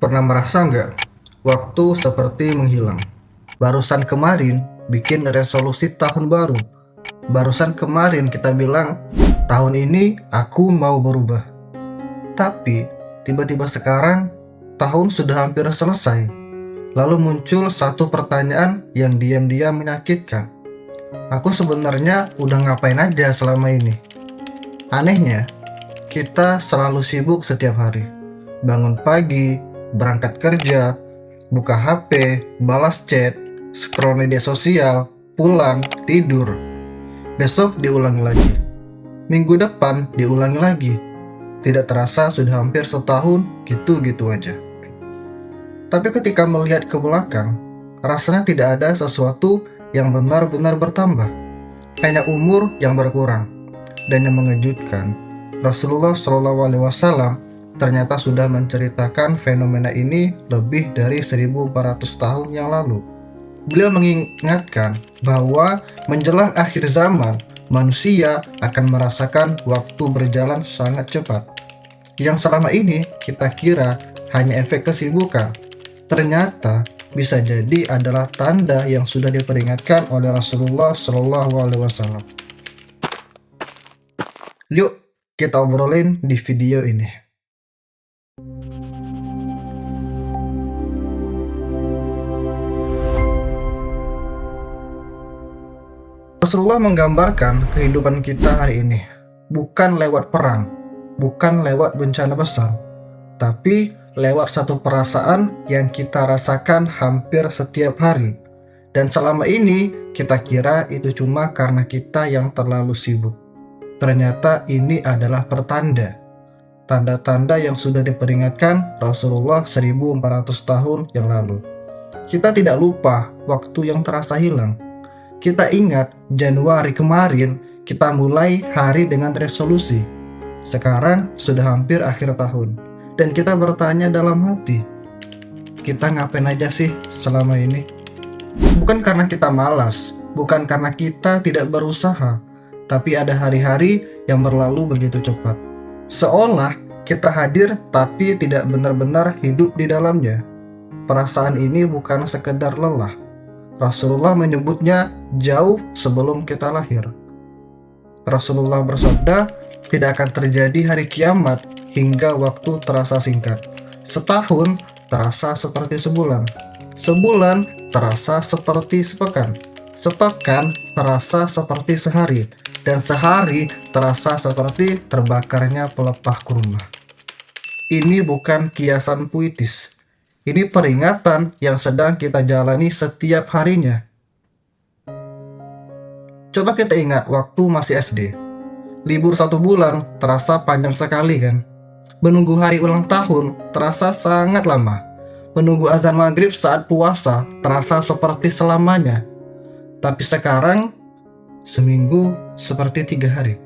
Pernah merasa nggak, waktu seperti menghilang? Barusan kemarin bikin resolusi tahun baru. Barusan kemarin kita bilang, tahun ini aku mau berubah. Tapi, tiba-tiba sekarang, tahun sudah hampir selesai. Lalu muncul satu pertanyaan yang diam-diam menyakitkan. Aku sebenarnya udah ngapain aja selama ini? Anehnya, kita selalu sibuk setiap hari. Bangun pagi, berangkat kerja, buka HP, balas chat, scroll media sosial, pulang, tidur. Besok diulangi lagi. Minggu depan diulangi lagi. Tidak terasa sudah hampir setahun gitu-gitu aja. Tapi ketika melihat ke belakang, rasanya tidak ada sesuatu yang benar-benar bertambah. Hanya umur yang berkurang. Dan yang mengejutkan, Rasulullah SAW ternyata sudah menceritakan fenomena ini lebih dari 1400 tahun yang lalu. Beliau mengingatkan bahwa menjelang akhir zaman, manusia akan merasakan waktu berjalan sangat cepat. Yang selama ini kita kira hanya efek kesibukan, ternyata bisa jadi adalah tanda yang sudah diperingatkan oleh Rasulullah SAW. Yuk, kita obrolin di video ini. Rasulullah menggambarkan kehidupan kita hari ini bukan lewat perang, bukan lewat bencana besar, tapi lewat satu perasaan yang kita rasakan hampir setiap hari. Dan selama ini kita kira itu cuma karena kita yang terlalu sibuk. Ternyata ini adalah pertanda. Tanda-tanda yang sudah diperingatkan Rasulullah 1400 tahun yang lalu. Kita tidak lupa waktu yang terasa hilang. Kita ingat Januari kemarin kita mulai hari dengan resolusi. Sekarang sudah hampir akhir tahun. Dan kita bertanya dalam hati, kita ngapain aja sih selama ini? Bukan karena kita malas, bukan karena kita tidak berusaha, tapi ada hari-hari yang berlalu begitu cepat. Seolah kita hadir tapi tidak benar-benar hidup di dalamnya. Perasaan ini bukan sekedar lelah. Rasulullah menyebutnya jauh sebelum kita lahir. Rasulullah bersabda, tidak akan terjadi hari kiamat hingga waktu terasa singkat. Setahun terasa seperti sebulan. Sebulan terasa seperti sepekan. Sepekan terasa seperti sehari. Dan sehari terasa seperti terbakarnya pelepah kurma. Ini bukan kiasan puitis. Ini peringatan yang sedang kita jalani setiap harinya. Coba kita ingat waktu masih SD. Libur 1 bulan terasa panjang sekali kan? Menunggu hari ulang tahun terasa sangat lama. Menunggu azan maghrib saat puasa terasa seperti selamanya. Tapi sekarang, seminggu seperti 3 hari.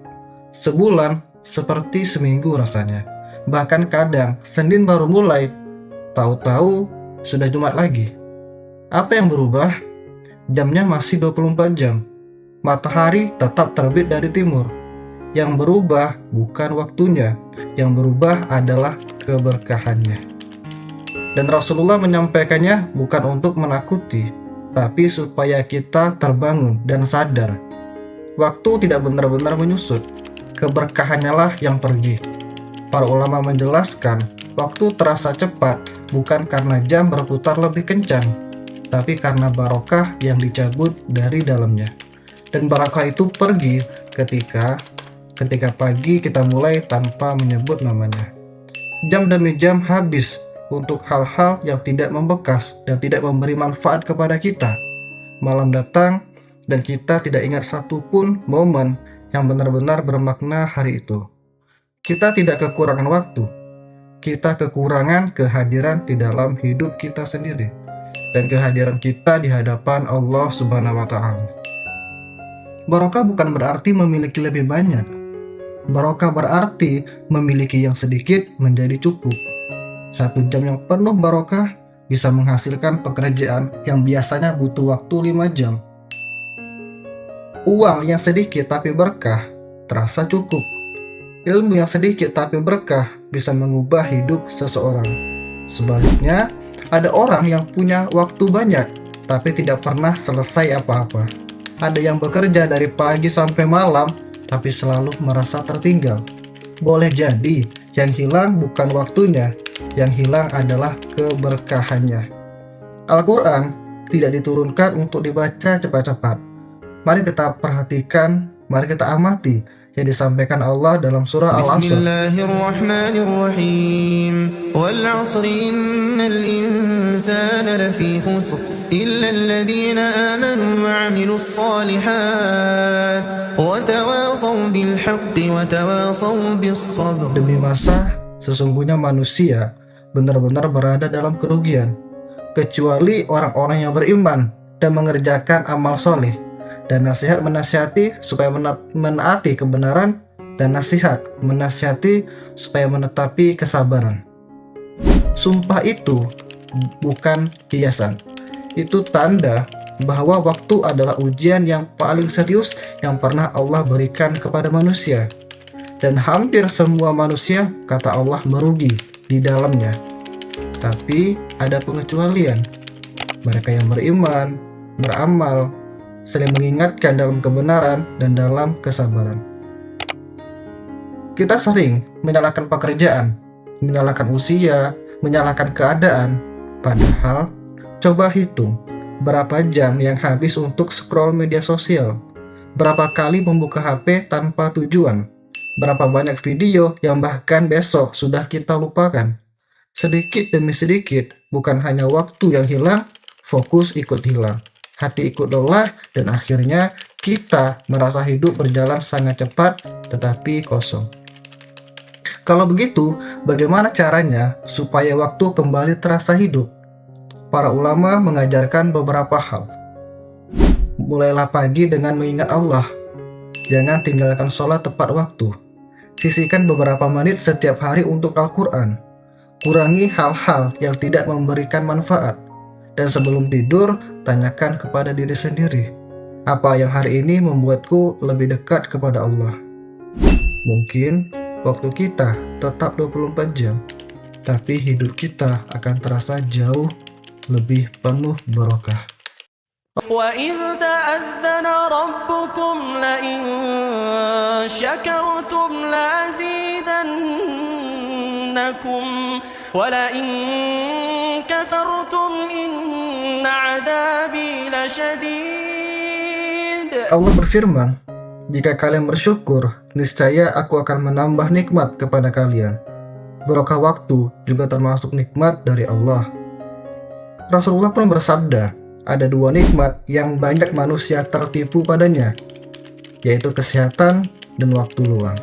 Sebulan seperti seminggu rasanya. Bahkan kadang Senin baru mulai, tahu-tahu sudah Jumat lagi. Apa yang berubah? Jamnya masih 24 jam. Matahari tetap terbit dari timur. Yang berubah bukan waktunya, yang berubah adalah keberkahannya. Dan Rasulullah menyampaikannya bukan untuk menakuti, tapi supaya kita terbangun dan sadar. Waktu tidak benar-benar menyusut, keberkahannya lah yang pergi. Para ulama menjelaskan, waktu terasa cepat bukan karena jam berputar lebih kencang, tapi karena barokah yang dicabut dari dalamnya. Dan barokah itu pergi ketika pagi kita mulai tanpa menyebut namanya. Jam demi jam habis untuk hal-hal yang tidak membekas dan tidak memberi manfaat kepada kita. Malam datang dan kita tidak ingat satupun momen yang benar-benar bermakna hari itu. Kita tidak kekurangan waktu. Kita kekurangan kehadiran di dalam hidup kita sendiri. Dan kehadiran kita di hadapan Allah Subhanahu wa Ta'ala. Barokah bukan berarti memiliki lebih banyak. Barokah berarti memiliki yang sedikit menjadi cukup. 1 jam yang penuh barokah bisa menghasilkan pekerjaan yang biasanya butuh waktu 5 jam. Uang yang sedikit tapi berkah terasa cukup. Ilmu yang sedikit tapi berkah bisa mengubah hidup seseorang. Sebaliknya, ada orang yang punya waktu banyak, tapi tidak pernah selesai apa-apa. Ada yang bekerja dari pagi sampai malam, tapi selalu merasa tertinggal. Boleh jadi, yang hilang bukan waktunya, yang hilang adalah keberkahannya. Al-Quran tidak diturunkan untuk dibaca cepat-cepat. Mari kita perhatikan, mari kita amati yang disampaikan Allah dalam surah Al-Asr. Bismillahirrahmanirrahim. Wal 'asri innal insana lafi khusr illa alladhina amanu wa 'amilus shalihat wa tawasaw bil haqqi wa tawasaw bis sabr. Demi masa, sesungguhnya manusia benar-benar berada dalam kerugian, kecuali orang-orang yang beriman dan mengerjakan amal soleh, dan nasihat menasihati supaya menaati kebenaran, dan nasihat menasihati supaya menetapi kesabaran. Sumpah itu bukan hiasan. Itu tanda bahwa waktu adalah ujian yang paling serius yang pernah Allah berikan kepada manusia. Dan hampir semua manusia, kata Allah, merugi di dalamnya. Tapi ada pengecualian. Mereka yang beriman, beramal, saling mengingatkan dalam kebenaran dan dalam kesabaran. Kita sering menyalahkan pekerjaan, menyalahkan usia, menyalahkan keadaan. Padahal, coba hitung berapa jam yang habis untuk scroll media sosial, berapa kali membuka HP tanpa tujuan, berapa banyak video yang bahkan besok sudah kita lupakan. Sedikit demi sedikit, bukan hanya waktu yang hilang, fokus ikut hilang, hati ikut lelah, dan akhirnya kita merasa hidup berjalan sangat cepat tetapi kosong. Kalau begitu, bagaimana caranya supaya waktu kembali terasa hidup? Para ulama mengajarkan beberapa hal. Mulailah pagi dengan mengingat Allah. Jangan tinggalkan sholat tepat waktu. Sisihkan beberapa menit setiap hari untuk Al-Quran. Kurangi hal-hal yang tidak memberikan manfaat. Dan sebelum tidur, tanyakan kepada diri sendiri, apa yang hari ini membuatku lebih dekat kepada Allah? Mungkin waktu kita tetap 24 jam, tapi hidup kita akan terasa jauh lebih penuh barokah. وَإِذْ تَأَذَّنَ رَبُّكُمْ لَئِن شَكَرْتُمْ لَأَزِيدَنَّكُمْ وَلَئِن كَفَرْتُمْ إِنَّ عَذَابِي لَشَدِيدٌ. Allah berfirman, jika kalian bersyukur, niscaya aku akan menambah nikmat kepada kalian. Barokah waktu juga termasuk nikmat dari Allah. Rasulullah pun bersabda, ada dua nikmat yang banyak manusia tertipu padanya, yaitu kesehatan dan waktu luang.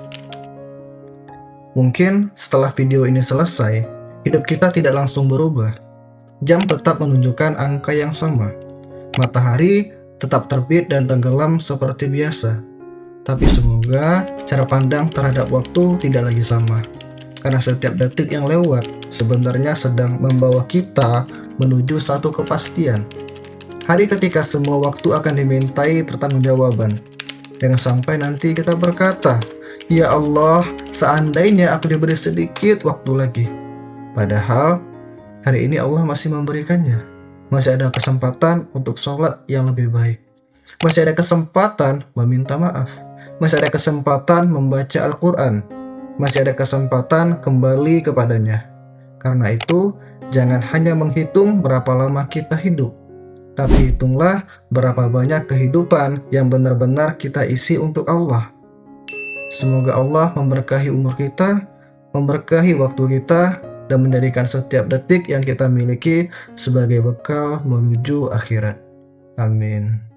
Mungkin setelah video ini selesai, hidup kita tidak langsung berubah. Jam tetap menunjukkan angka yang sama. Matahari tetap terbit dan tenggelam seperti biasa. Tapi semoga cara pandang terhadap waktu tidak lagi sama. Karena setiap detik yang lewat sebenarnya sedang membawa kita menuju satu kepastian. Hari ketika semua waktu akan dimintai pertanggungjawaban. Jangan sampai nanti kita berkata, ya Allah, seandainya aku diberi sedikit waktu lagi. Padahal hari ini Allah masih memberikannya. Masih ada kesempatan untuk sholat yang lebih baik. Masih ada kesempatan meminta maaf. Masih ada kesempatan membaca Al-Quran. Masih ada kesempatan kembali kepadanya. Karena itu, jangan hanya menghitung berapa lama kita hidup, tapi hitunglah berapa banyak kehidupan yang benar-benar kita isi untuk Allah. Semoga Allah memberkahi umur kita, memberkahi waktu kita, dan menjadikan setiap detik yang kita miliki sebagai bekal menuju akhirat. Amin.